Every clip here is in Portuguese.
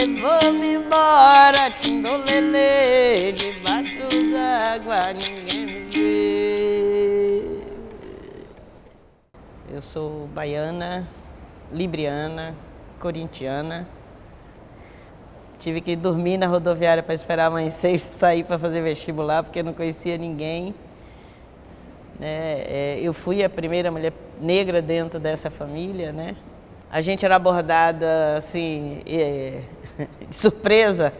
vou-me embora, tindolele, debaixo d'água ninguém me vê. Eu sou baiana, libriana, corintiana. Tive que dormir na rodoviária para esperar amanhecer e sair para fazer vestibular, porque eu não conhecia ninguém. Eu fui a primeira mulher negra dentro dessa família, né? A gente era abordada assim, de surpresa.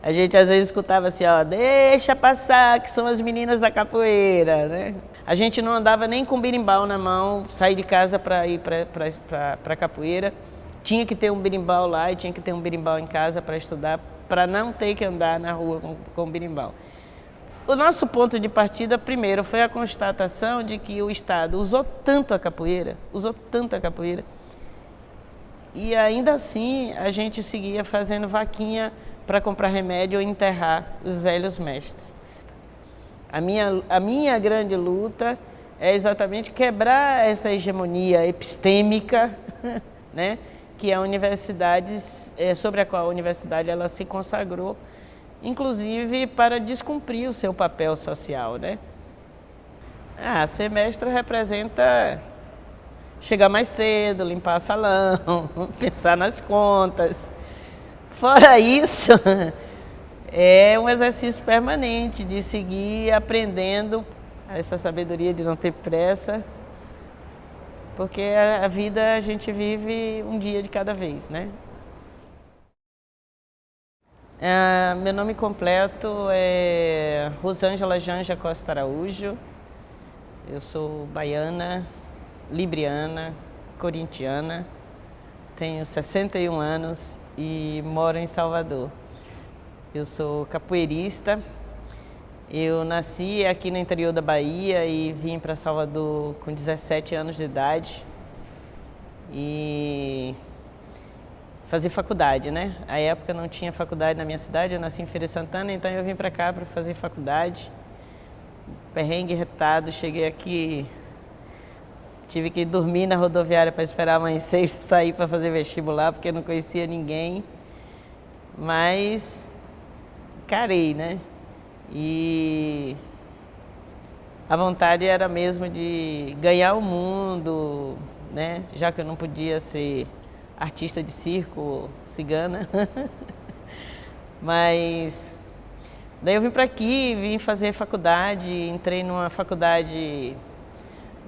A gente às vezes escutava assim, ó, deixa passar, que são as meninas da capoeira, né? A gente não andava nem com berimbau na mão, sair de casa para ir para capoeira. Tinha que ter um berimbau lá e tinha que ter um berimbau em casa para estudar, para não ter que andar na rua com berimbau. O nosso ponto de partida, primeiro, foi a constatação de que o Estado usou tanto a capoeira, e ainda assim a gente seguia fazendo vaquinha para comprar remédio ou enterrar os velhos mestres. A minha grande luta é exatamente quebrar essa hegemonia epistêmica, né, que a universidade, sobre a qual a universidade ela se consagrou, inclusive para descumprir o seu papel social, né? Ser mestra representa chegar mais cedo, limpar salão, pensar nas contas. Fora isso, é um exercício permanente de seguir aprendendo essa sabedoria de não ter pressa, porque a vida a gente vive um dia de cada vez, né? Meu nome completo é Rosângela Janja Costa Araújo. Eu sou baiana, libriana, corintiana, tenho 61 anos e moro em Salvador. Eu sou capoeirista. Eu nasci aqui no interior da Bahia e vim para Salvador com 17 anos de idade e fazer faculdade, né? À época não tinha faculdade na minha cidade, eu nasci em Feira de Santana, então eu vim para cá para fazer faculdade. Perrengue retado, cheguei aqui, tive que dormir na rodoviária para esperar amanhecer e sair para fazer vestibular, porque eu não conhecia ninguém. Mas carei, né? E a vontade era mesmo de ganhar o mundo, né? Já que eu não podia ser artista de circo, cigana. Mas daí eu vim para aqui, vim fazer faculdade, entrei numa faculdade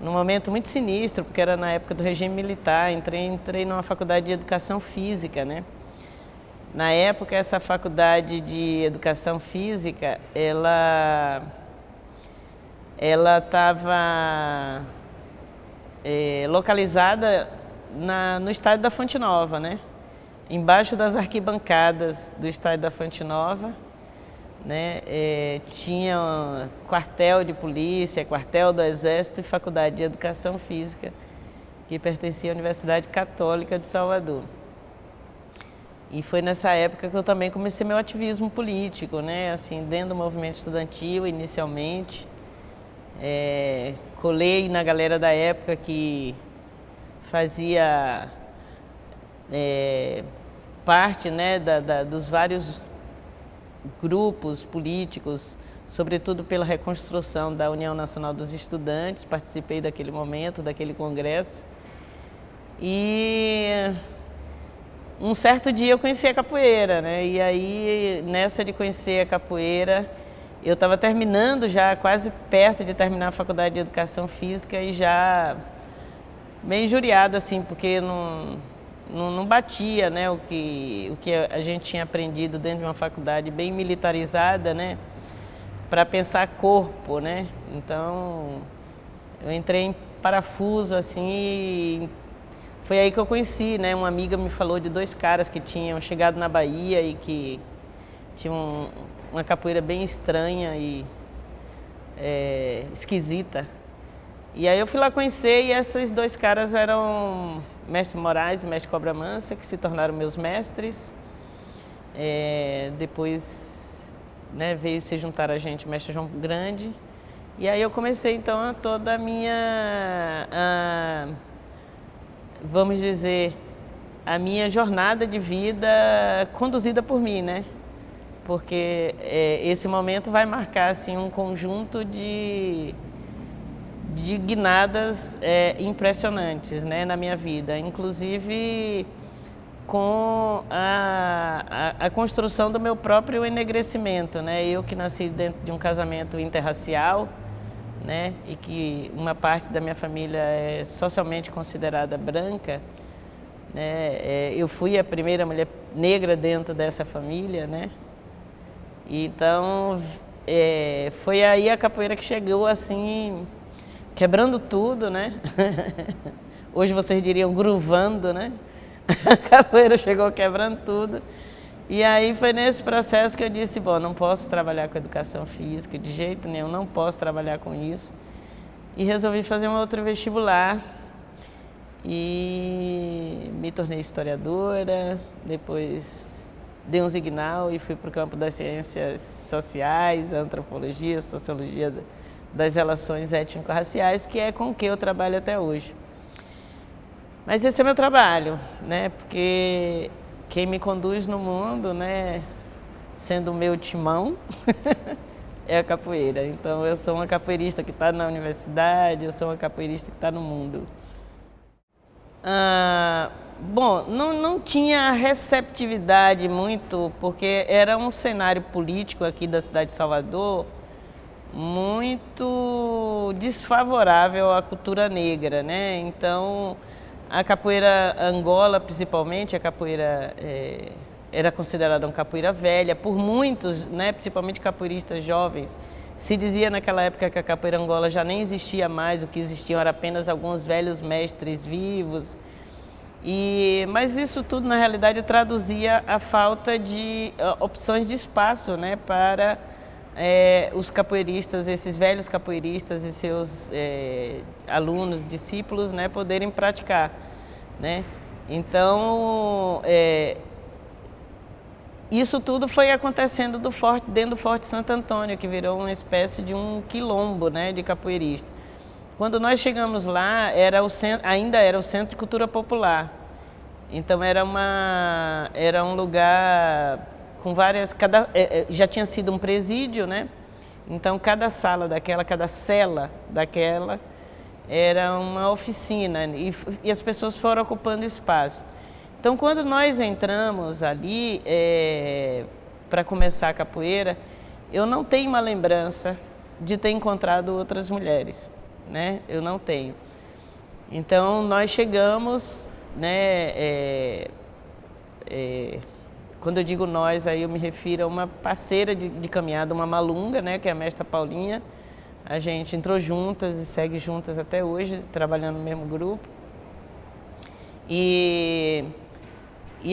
num momento muito sinistro, porque era na época do regime militar, entrei numa faculdade de educação física, né? Na época, essa faculdade de educação física, ela estava localizada no estádio da Fonte Nova, né? Embaixo das arquibancadas do estádio da Fonte Nova, né? Tinha um quartel de polícia, quartel do Exército e faculdade de educação física, que pertencia à Universidade Católica de Salvador. E foi nessa época que eu também comecei meu ativismo político, né? Assim, dentro do movimento estudantil, inicialmente. Colei na galera da época que fazia parte, né, dos vários grupos políticos, sobretudo pela reconstrução da União Nacional dos Estudantes. Participei daquele momento, daquele congresso. E um certo dia eu conheci a capoeira, né? E aí, nessa de conhecer a capoeira, eu estava terminando já, quase perto de terminar a faculdade de Educação Física e já meio injuriada, assim, porque não batia, né, o que a gente tinha aprendido dentro de uma faculdade bem militarizada, né, para pensar corpo, né? Então, eu entrei em parafuso, assim, e foi aí que eu conheci, né? Uma amiga me falou de dois caras que tinham chegado na Bahia e que tinham uma capoeira bem estranha e esquisita. E aí eu fui lá conhecer e esses dois caras eram Mestre Moraes e Mestre Cobra Mansa, que se tornaram meus mestres. Depois, né, veio se juntar a gente Mestre João Grande. E aí eu comecei então toda a minha, vamos dizer, a minha jornada de vida conduzida por mim, né? Porque esse momento vai marcar assim, um conjunto de guinadas impressionantes, né, na minha vida, inclusive com a construção do meu próprio enegrecimento, né? Eu que nasci dentro de um casamento interracial, né, e que uma parte da minha família é socialmente considerada branca, né? Eu fui a primeira mulher negra dentro dessa família, né? Então foi aí a capoeira que chegou assim, quebrando tudo, né? Hoje vocês diriam gruvando, né? A capoeira chegou quebrando tudo. E aí foi nesse processo que eu disse, bom, não posso trabalhar com educação física de jeito nenhum, não posso trabalhar com isso. E resolvi fazer um outro vestibular e me tornei historiadora, depois dei um signal e fui para o campo das ciências sociais, antropologia, sociologia das relações étnico-raciais, que é com o que eu trabalho até hoje. Mas esse é meu trabalho, né? Porque quem me conduz no mundo, né, sendo o meu timão, é a capoeira. Então eu sou uma capoeirista que está na universidade, eu sou uma capoeirista que está no mundo. Bom, não tinha receptividade muito, porque era um cenário político aqui da cidade de Salvador muito desfavorável à cultura negra, né? Então a capoeira Angola, principalmente, a capoeira era considerada uma capoeira velha por muitos, né, principalmente capoeiristas jovens. Se dizia naquela época que a capoeira Angola já nem existia mais, o que existiam era apenas alguns velhos mestres vivos. Mas isso tudo, na realidade, traduzia a falta de opções de espaço, né, para os capoeiristas, esses velhos capoeiristas e seus alunos, discípulos, né, poderem praticar, né? Então, isso tudo foi acontecendo dentro do Forte Santo Antônio, que virou uma espécie de um quilombo, né, de capoeirista. Quando nós chegamos lá, ainda era o Centro de Cultura Popular. Então era um lugar com várias, já tinha sido um presídio, né? Então cada sala daquela, cada cela daquela era uma oficina e as pessoas foram ocupando espaço. Então quando nós entramos ali para começar a capoeira, eu não tenho uma lembrança de ter encontrado outras mulheres, né? Eu não tenho. Então nós chegamos, né? Quando eu digo nós, aí eu me refiro a uma parceira de caminhada, uma malunga, né, que é a mestra Paulinha. A gente entrou juntas e segue juntas até hoje, trabalhando no mesmo grupo. E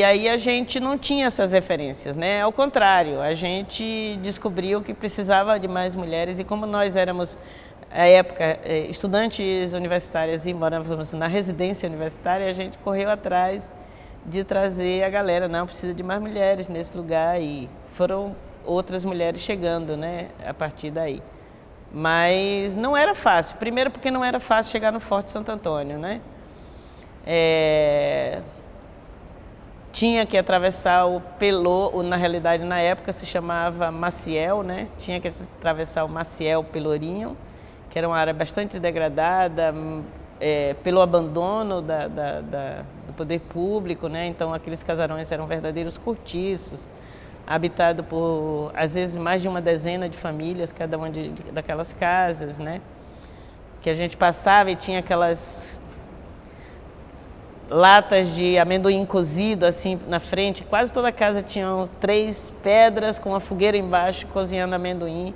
aí a gente não tinha essas referências, né? Ao contrário, a gente descobriu que precisava de mais mulheres e como nós éramos, à época, estudantes universitárias e morávamos na residência universitária, a gente correu atrás de trazer a galera, não, precisa de mais mulheres nesse lugar e foram outras mulheres chegando, né, a partir daí. Mas não era fácil, primeiro porque não era fácil chegar no Forte Santo Antônio, né? Tinha que atravessar o Pelô, na realidade na época se chamava Maciel, né? Tinha que atravessar o Maciel Pelourinho, que era uma área bastante degradada, pelo abandono do poder público, né? Então aqueles casarões eram verdadeiros cortiços, habitado por, às vezes, mais de uma dezena de famílias, cada uma daquelas casas, né? Que a gente passava e tinha aquelas latas de amendoim cozido assim na frente, quase toda a casa tinha 3 pedras com uma fogueira embaixo cozinhando amendoim,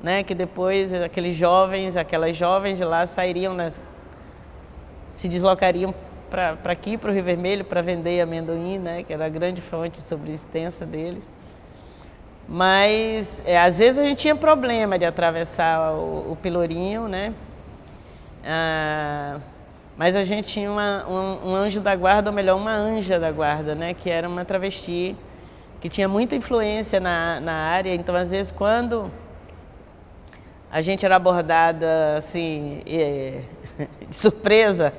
né? Que depois aquelas jovens de lá sairiam, se deslocariam para aqui, para o Rio Vermelho, para vender amendoim, né? Que era a grande fonte de subsistência deles. Mas às vezes a gente tinha problema de atravessar o Pelourinho, né? Mas a gente tinha um anjo da guarda, ou melhor, uma anja da guarda, né? Que era uma travesti que tinha muita influência na área. Então, às vezes, quando a gente era abordada assim, de surpresa,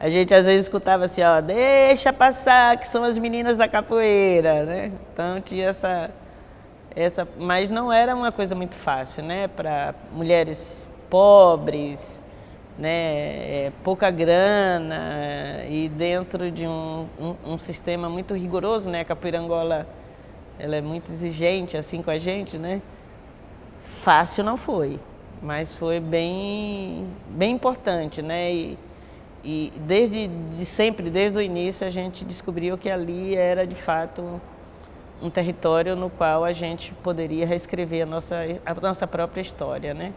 A gente às vezes escutava assim, ó, deixa passar, que são as meninas da capoeira, né? Então tinha mas não era uma coisa muito fácil, né? Para mulheres pobres, né? Pouca grana e dentro de um sistema muito rigoroso, né? A capoeira Angola, ela é muito exigente assim com a gente, né? Fácil não foi, mas foi bem importante, né? E desde sempre, desde o início, a gente descobriu que ali era de fato um território no qual a gente poderia reescrever a nossa própria história, né?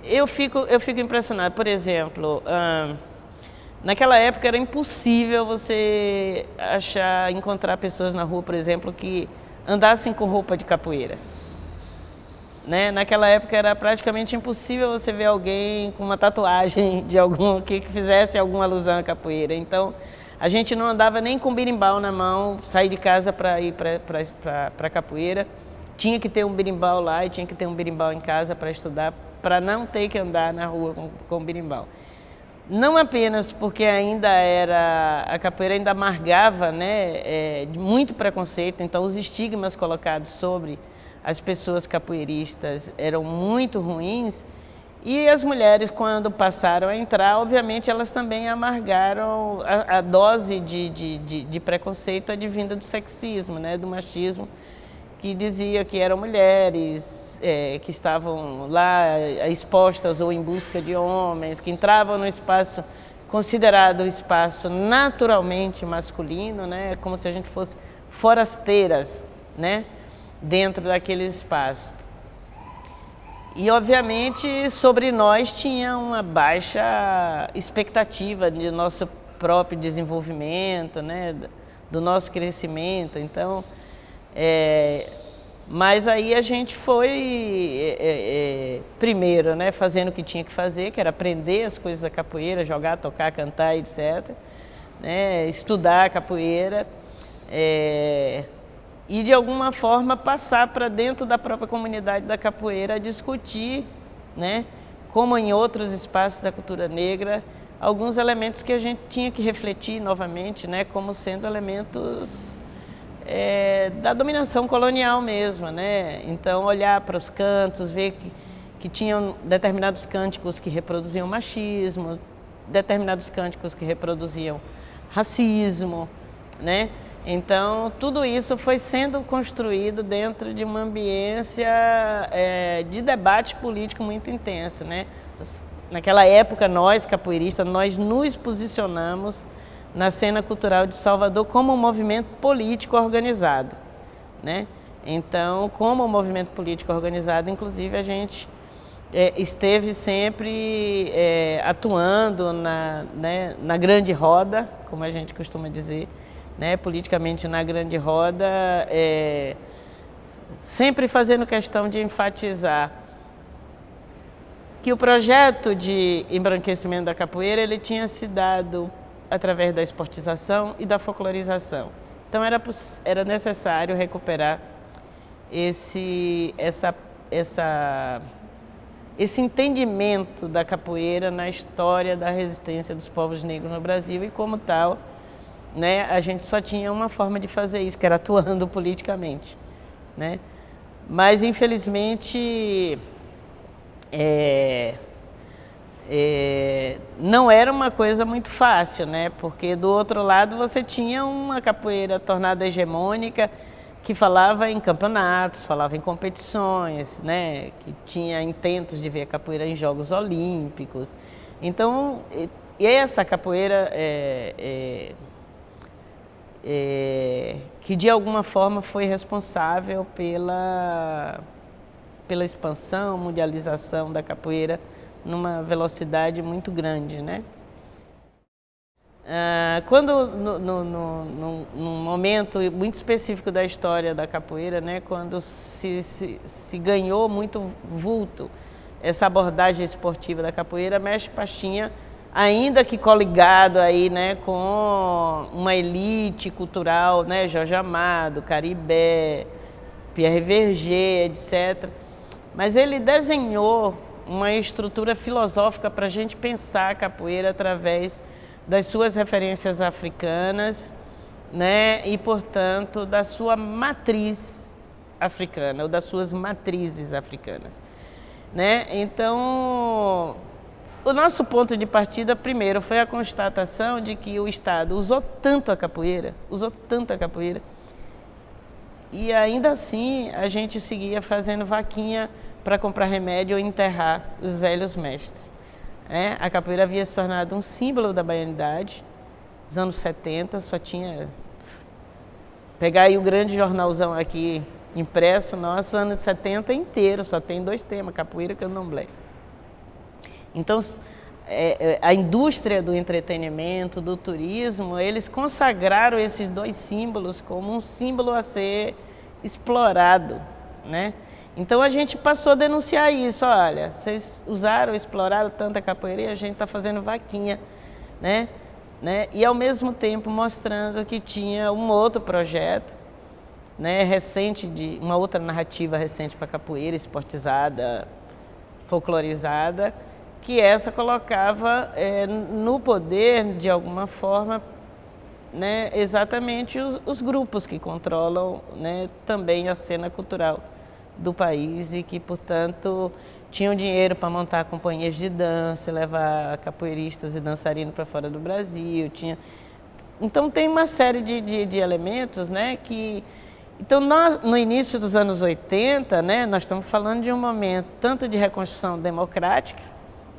Eu fico impressionado, por exemplo, naquela época era impossível você encontrar pessoas na rua, por exemplo, que andassem com roupa de capoeira. Né? Naquela época era praticamente impossível você ver alguém com uma tatuagem de que fizesse alguma alusão à capoeira. Então, a gente não andava nem com berimbau na mão, sair de casa para ir para capoeira. Tinha que ter um berimbau lá e tinha que ter um berimbau em casa para estudar, para não ter que andar na rua com berimbau. Não apenas porque a capoeira ainda amargava, né, muito preconceito, então os estigmas colocados sobre as pessoas capoeiristas eram muito ruins, e as mulheres, quando passaram a entrar, obviamente elas também amargaram a dose de preconceito advinda do sexismo, né, do machismo, que dizia que eram mulheres que estavam lá expostas ou em busca de homens, que entravam no espaço considerado espaço naturalmente masculino, né, como se a gente fosse forasteiras, né, dentro daquele espaço. E, obviamente, sobre nós tinha uma baixa expectativa de nosso próprio desenvolvimento, né, do nosso crescimento. Então, mas aí a gente foi, primeiro, né, fazendo o que tinha que fazer, que era aprender as coisas da capoeira, jogar, tocar, cantar, etc., né, estudar a capoeira, e de alguma forma passar para dentro da própria comunidade da capoeira a discutir, né, como em outros espaços da cultura negra, alguns elementos que a gente tinha que refletir novamente, né, como sendo elementos da dominação colonial mesmo, né? Então olhar para os cantos, ver que tinham determinados cânticos que reproduziam machismo, determinados cânticos que reproduziam racismo, né? Então, tudo isso foi sendo construído dentro de uma ambiência de debate político muito intenso, né? Naquela época, nós, capoeiristas, nós nos posicionamos na cena cultural de Salvador como um movimento político organizado, né? Então, como um movimento político organizado, inclusive, a gente esteve sempre atuando na grande roda, como a gente costuma dizer, né, politicamente na grande roda, sempre fazendo questão de enfatizar que o projeto de embranquecimento da capoeira ele tinha se dado através da esportização e da folclorização. Então era necessário recuperar esse entendimento da capoeira na história da resistência dos povos negros no Brasil, e como tal, né, a gente só tinha uma forma de fazer isso, que era atuando politicamente, né? Mas, infelizmente, não era uma coisa muito fácil, né? Porque, do outro lado, você tinha uma capoeira tornada hegemônica, que falava em campeonatos, falava em competições, né? Que tinha intentos de ver a capoeira em Jogos Olímpicos. Então, essa capoeira que de alguma forma foi responsável pela expansão, mundialização da capoeira numa velocidade muito grande, né? Quando num momento muito específico da história da capoeira, né, quando se ganhou muito vulto essa abordagem esportiva da capoeira, Mestre Pastinha, ainda que coligado aí, né, com uma elite cultural, né, Jorge Amado, Caribé, Pierre Verger, etc. Mas ele desenhou uma estrutura filosófica para a gente pensar a capoeira através das suas referências africanas, né? E, portanto, da sua matriz africana, ou das suas matrizes africanas, né? Então, o nosso ponto de partida, primeiro, foi a constatação de que o Estado usou tanto a capoeira, e ainda assim a gente seguia fazendo vaquinha para comprar remédio ou enterrar os velhos mestres, né? A capoeira havia se tornado um símbolo da baianidade. Nos anos 70 só tinha... Pegar aí o grande jornalzão aqui impresso nosso, anos 70 inteiro, só tem 2 temas, capoeira e candomblé. Então, a indústria do entretenimento, do turismo, eles consagraram esses 2 símbolos como um símbolo a ser explorado, né? Então a gente passou a denunciar isso, olha, vocês exploraram tanto a capoeira e a gente está fazendo vaquinha, né? E ao mesmo tempo mostrando que tinha um outro projeto, né, recente, uma outra narrativa recente para a capoeira, esportizada, folclorizada, que essa colocava no poder, de alguma forma, né, exatamente os grupos que controlam, né, também a cena cultural do país e que, portanto, tinham dinheiro para montar companhias de dança, levar capoeiristas e dançarinos para fora do Brasil. Então, tem uma série de elementos, né, que... Então, nós, no início dos anos 80, né, nós estamos falando de um momento tanto de reconstrução democrática,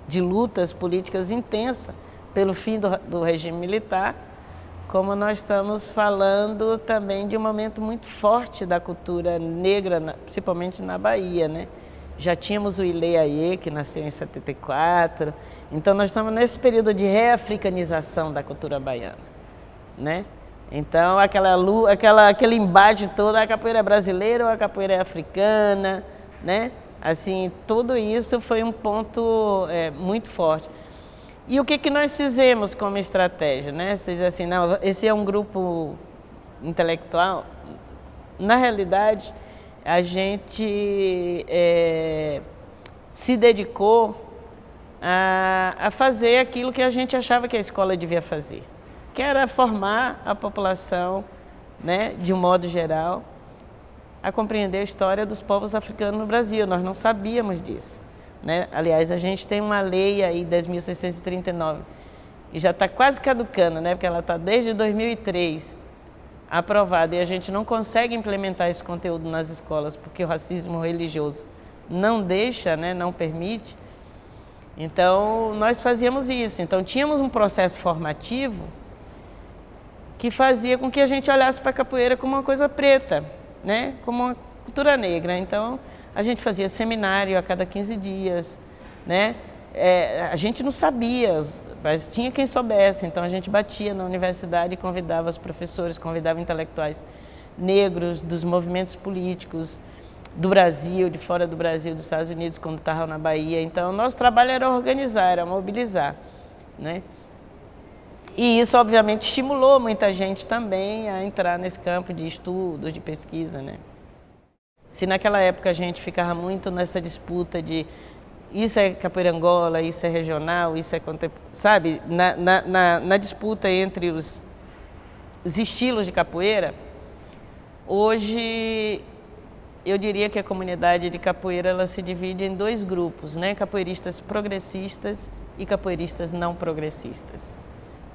de lutas políticas intensas pelo fim do regime militar, como nós estamos falando também de um momento muito forte da cultura negra, principalmente na Bahia, né? Já tínhamos o Ilê Aie, que nasceu em 74, então nós estamos nesse período de reafricanização da cultura baiana, né? Então, aquele embate todo, a capoeira é brasileira ou a capoeira é africana, né? Assim, tudo isso foi um ponto muito forte. E o que nós fizemos como estratégia, né? Você diz assim, não, esse é um grupo intelectual. Na realidade, a gente se dedicou a fazer aquilo que a gente achava que a escola devia fazer, que era formar a população, né, de um modo geral, a compreender a história dos povos africanos no Brasil. Nós não sabíamos disso, né? Aliás, a gente tem uma lei aí, 10.639, e já está quase caducando, né? Porque ela está desde 2003 aprovada e a gente não consegue implementar esse conteúdo nas escolas porque o racismo religioso não deixa, né? Não permite. Então, nós fazíamos isso. Então, tínhamos um processo formativo que fazia com que a gente olhasse para a capoeira como uma coisa preta, né? Como uma cultura negra. Então, a gente fazia seminário a cada 15 dias, né? A gente não sabia, mas tinha quem soubesse. Então, a gente batia na universidade e convidava os professores, convidava intelectuais negros dos movimentos políticos do Brasil, de fora do Brasil, dos Estados Unidos, quando estavam na Bahia. Então, nosso trabalho era organizar, era mobilizar, né? E isso, obviamente, estimulou muita gente também a entrar nesse campo de estudos, de pesquisa, né? Se naquela época a gente ficava muito nessa disputa de isso é capoeira Angola, isso é regional, isso é sabe? Na disputa entre os estilos de capoeira, hoje eu diria que a comunidade de capoeira ela se divide em 2 grupos, né? Capoeiristas progressistas e capoeiristas não progressistas,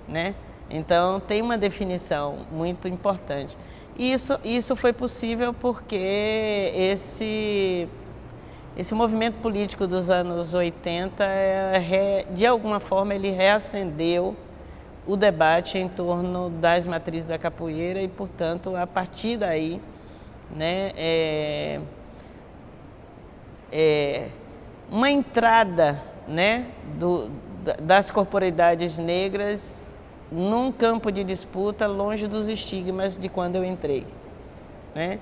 né? Então, tem uma definição muito importante. Isso foi possível porque esse movimento político dos anos 80, de alguma forma, ele reacendeu o debate em torno das matrizes da capoeira e, portanto, a partir daí, né, uma entrada, né, das corporeidades negras num campo de disputa longe dos estigmas de quando eu entrei, né?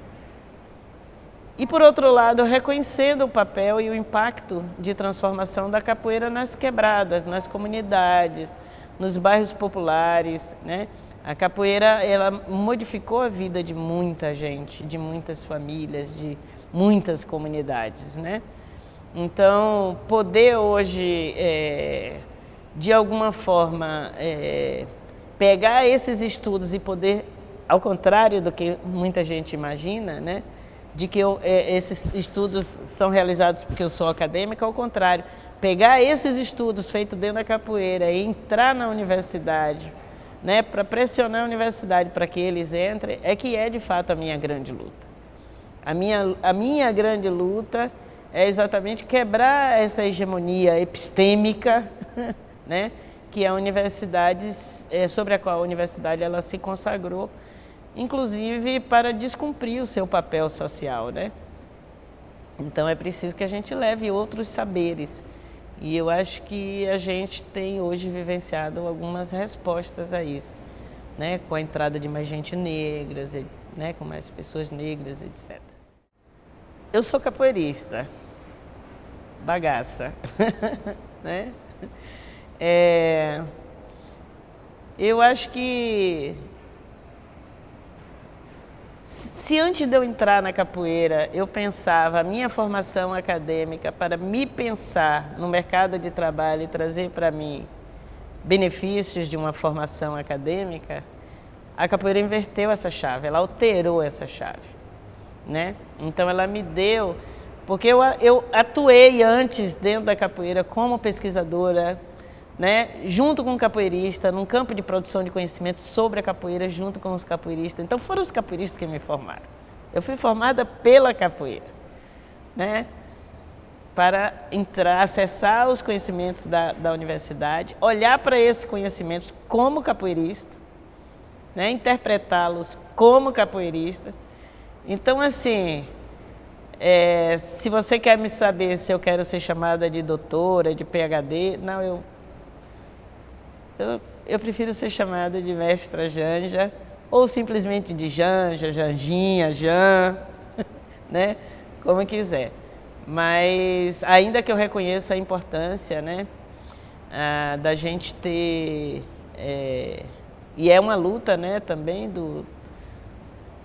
E, por outro lado, reconhecendo o papel e o impacto de transformação da capoeira nas quebradas, nas comunidades, nos bairros populares, né? A capoeira, ela modificou a vida de muita gente, de muitas famílias, de muitas comunidades, né? Então, poder hoje, de alguma forma, pegar esses estudos e poder, ao contrário do que muita gente imagina, né, de que esses estudos são realizados porque eu sou acadêmica, ao contrário, pegar esses estudos feitos dentro da capoeira e entrar na universidade, né, para pressionar a universidade para que eles entrem, é que é de fato a minha grande luta. A minha grande luta é exatamente quebrar essa hegemonia epistêmica, né, que a universidade, sobre a qual a universidade ela se consagrou, inclusive para descumprir o seu papel social, né? Então é preciso que a gente leve outros saberes. E eu acho que a gente tem hoje vivenciado algumas respostas a isso, né? Com a entrada de mais gente negra, né? Com mais pessoas negras, etc. Eu sou capoeirista, bagaça, né? Eu acho que se antes de eu entrar na capoeira eu pensava a minha formação acadêmica para me pensar no mercado de trabalho e trazer para mim benefícios de uma formação acadêmica, a capoeira inverteu essa chave, ela alterou essa chave, né? Então ela me deu, porque eu atuei antes dentro da capoeira como pesquisadora, né, junto com o capoeirista, num campo de produção de conhecimento sobre a capoeira, junto com os capoeiristas. Então foram os capoeiristas que me formaram. Eu fui formada pela capoeira, né, para entrar, acessar os conhecimentos da universidade, olhar para esses conhecimentos como capoeirista, né, interpretá-los como capoeirista. Então, assim, se você quer me saber se eu quero ser chamada de doutora, de PhD, não, eu prefiro ser chamada de mestra Janja, ou simplesmente de Janja, Janjinha, Jan, né? Como quiser. Mas ainda que eu reconheça a importância, né, da gente ter, e é uma luta, né, também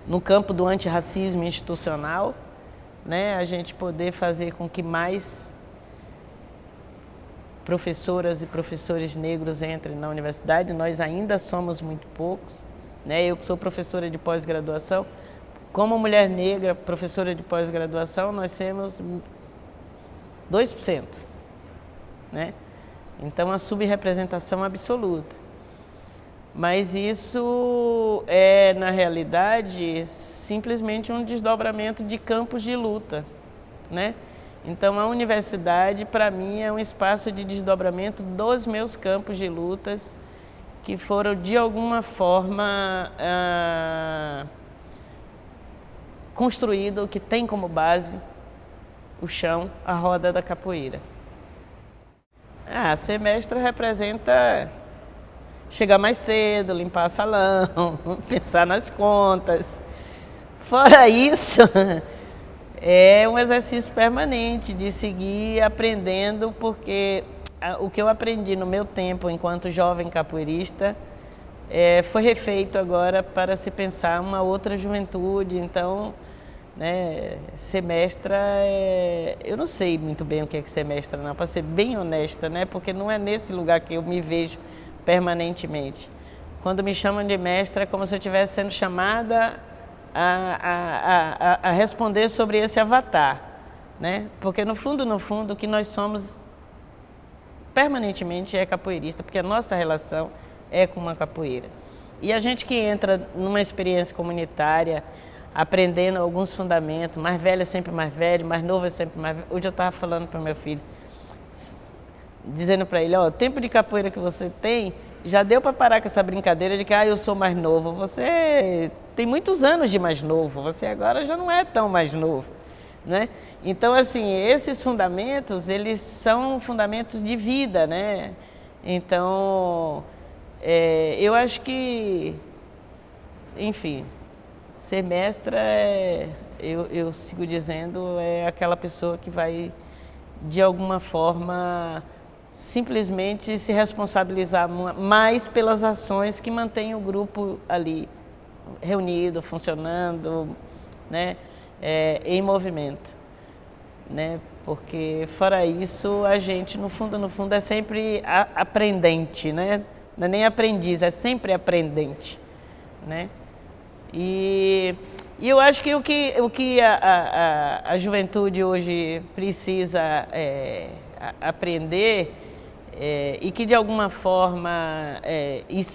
no campo do antirracismo institucional, né, a gente poder fazer com que mais professoras e professores negros entrem na universidade. Nós ainda somos muito poucos, né? Eu que sou professora de pós-graduação, como mulher negra, professora de pós-graduação, nós temos 2%, né? Então a subrepresentação absoluta. Mas isso é, na realidade, simplesmente um desdobramento de campos de luta, né? Então, a universidade, para mim, é um espaço de desdobramento dos meus campos de lutas que foram, de alguma forma, construídos, que tem como base o chão, a roda da capoeira. Ser mestra representa chegar mais cedo, limpar salão, pensar nas contas. Fora isso, é um exercício permanente de seguir aprendendo, porque o que eu aprendi no meu tempo enquanto jovem capoeirista foi refeito agora para se pensar uma outra juventude. Então, né, ser mestra, eu não sei muito bem o que é ser mestra, não, para ser bem honesta, né, porque não é nesse lugar que eu me vejo permanentemente. Quando me chamam de mestra, é como se eu estivesse sendo chamada a responder sobre esse avatar, né? Porque no fundo, o que nós somos permanentemente é capoeirista, porque a nossa relação é com uma capoeira. E a gente que entra numa experiência comunitária, aprendendo alguns fundamentos, mais velho é sempre mais velho, mais novo é sempre mais velho. Hoje eu estava falando para o meu filho, dizendo para ele, o tempo de capoeira que você tem, já deu para parar com essa brincadeira de que eu sou mais novo. Você tem muitos anos de mais novo, você agora já não é tão mais novo, né? Então, assim, esses fundamentos, eles são fundamentos de vida, né? Então, eu acho que, enfim, ser mestra, eu sigo dizendo, é aquela pessoa que vai, de alguma forma, simplesmente se responsabilizar mais pelas ações que mantêm o grupo ali reunido, funcionando, né, em movimento. né? Porque fora isso, a gente, no fundo, é sempre aprendente, né? Não é nem aprendiz, é sempre aprendente, né? E eu acho que o que a juventude hoje precisa aprender e que de alguma forma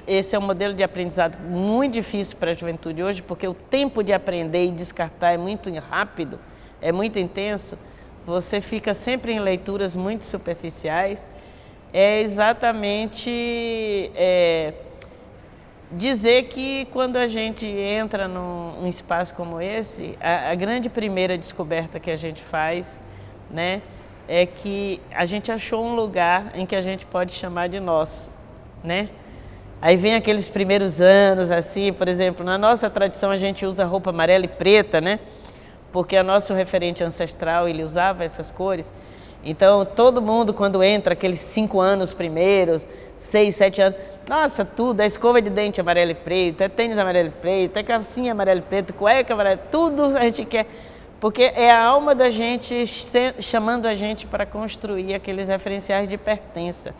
esse é um modelo de aprendizado muito difícil para a juventude hoje, porque o tempo de aprender e descartar é muito rápido, é muito intenso, você fica sempre em leituras muito superficiais, é exatamente dizer que quando a gente entra num espaço como esse, a grande primeira descoberta que a gente faz, né, é que a gente achou um lugar em que a gente pode chamar de nosso, né? Aí vem aqueles primeiros anos, assim, por exemplo, na nossa tradição a gente usa roupa amarela e preta, né? Porque é nosso referente ancestral, ele usava essas cores. Então, todo mundo, quando entra, aqueles 5 anos primeiros, 6, 7 anos, nossa, tudo, é escova de dente amarelo e preto, é tênis amarelo e preto, é calcinha amarelo e preto, cueca amarela, tudo a gente quer. Porque é a alma da gente chamando a gente para construir aqueles referenciais de pertença.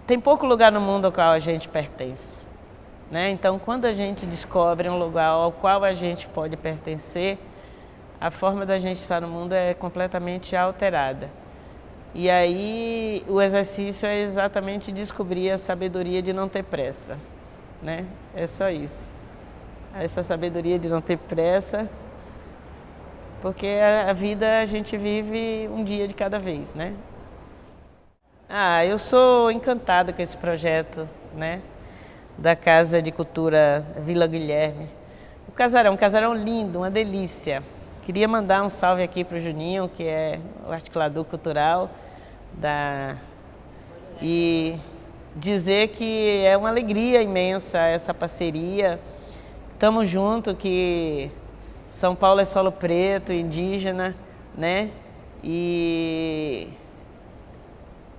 Tem pouco lugar no mundo ao qual a gente pertence, né? Então, quando a gente descobre um lugar ao qual a gente pode pertencer, a forma da gente estar no mundo é completamente alterada. E aí, o exercício é exatamente descobrir a sabedoria de não ter pressa, né? É só isso. Essa sabedoria de não ter pressa, porque a vida a gente vive um dia de cada vez, né? Eu sou encantada com esse projeto, né? Da Casa de Cultura Vila Guilherme. O casarão, um casarão lindo, uma delícia. Queria mandar um salve aqui para o Juninho, que é o articulador cultural e dizer que é uma alegria imensa essa parceria. Estamos juntos, que São Paulo é solo preto, indígena, né? E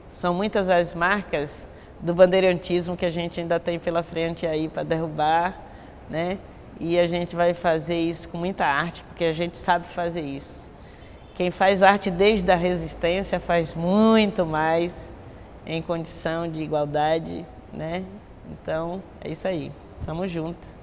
são muitas as marcas do bandeirantismo que a gente ainda tem pela frente aí para derrubar, né? E a gente vai fazer isso com muita arte, porque a gente sabe fazer isso. Quem faz arte desde a resistência faz muito mais em condição de igualdade, né? Então, é isso aí. Tamo junto.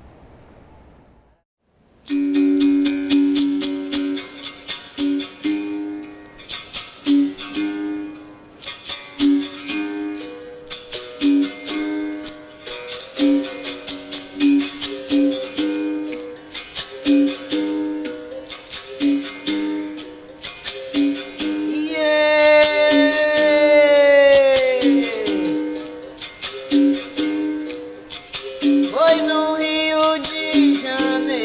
Foi no Rio de Janeiro,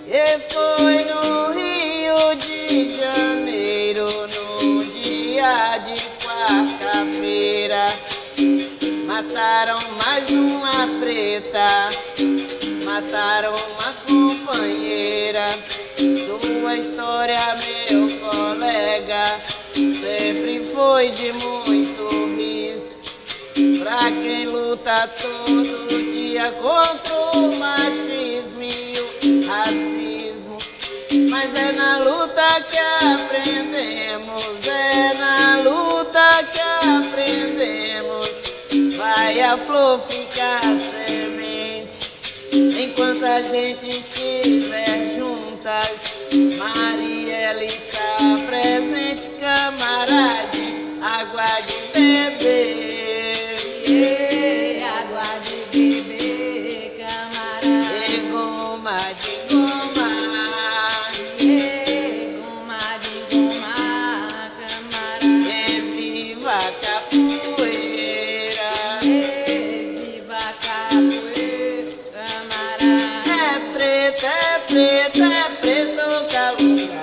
e foi no Rio de Janeiro, no dia de quarta-feira, mataram mais uma preta, mataram uma companheira. Sua história, meu colega, sempre foi de muito risco pra quem luta todo dia contra o machismo e o racismo. Mas é na luta que aprendemos, é na luta que aprendemos. Vai a flor ficar semente, enquanto a gente estiver juntas. Mariela está presente, camarade, água de beber. Água de beber, camarada. E goma de goma. Goma de goma, camarada. E viva a capoeira. Viva a capoeira, camarada. É preta, é preta, é preto calunga.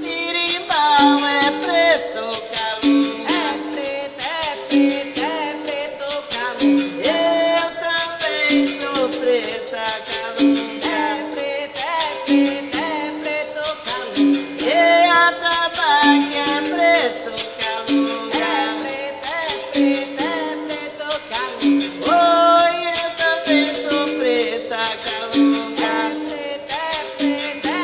Tirimbau é preto calunga. É preta, é preta, é preto calunga. Eu também sou preta calunga. É preta, é preta, é preto calunga. E a tabaque é preto calunga. É preta, é preta, é preto calunga. Oi, eu também sou preta calunga. É preta, é preta, é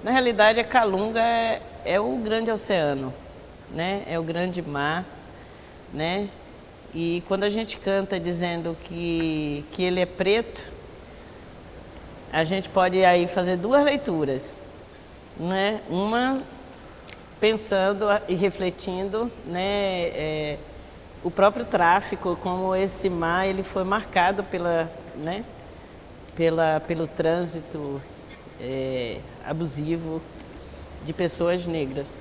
Na realidade, a Calunga é o grande oceano, né? É o grande mar, né? E quando a gente canta dizendo que ele é preto, a gente pode aí fazer duas leituras, né? Uma pensando e refletindo, né? O próprio tráfico, como esse mar ele foi marcado né? Pelo trânsito abusivo de pessoas negras.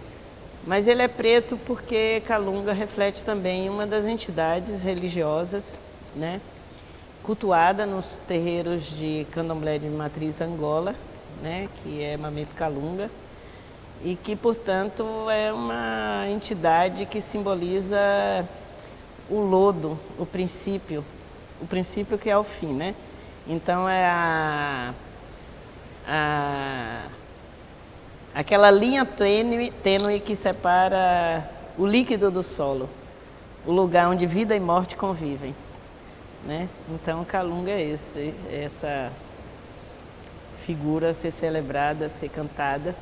Mas ele é preto porque Calunga reflete também uma das entidades religiosas, né, cultuada nos terreiros de candomblé de matriz Angola, né, que é Mameto Calunga, e que, portanto, é uma entidade que simboliza o lodo, o princípio que é o fim, né? Então é aquela linha tênue que separa o líquido do solo, o lugar onde vida e morte convivem, né? Então Calunga é essa figura a ser celebrada, a ser cantada.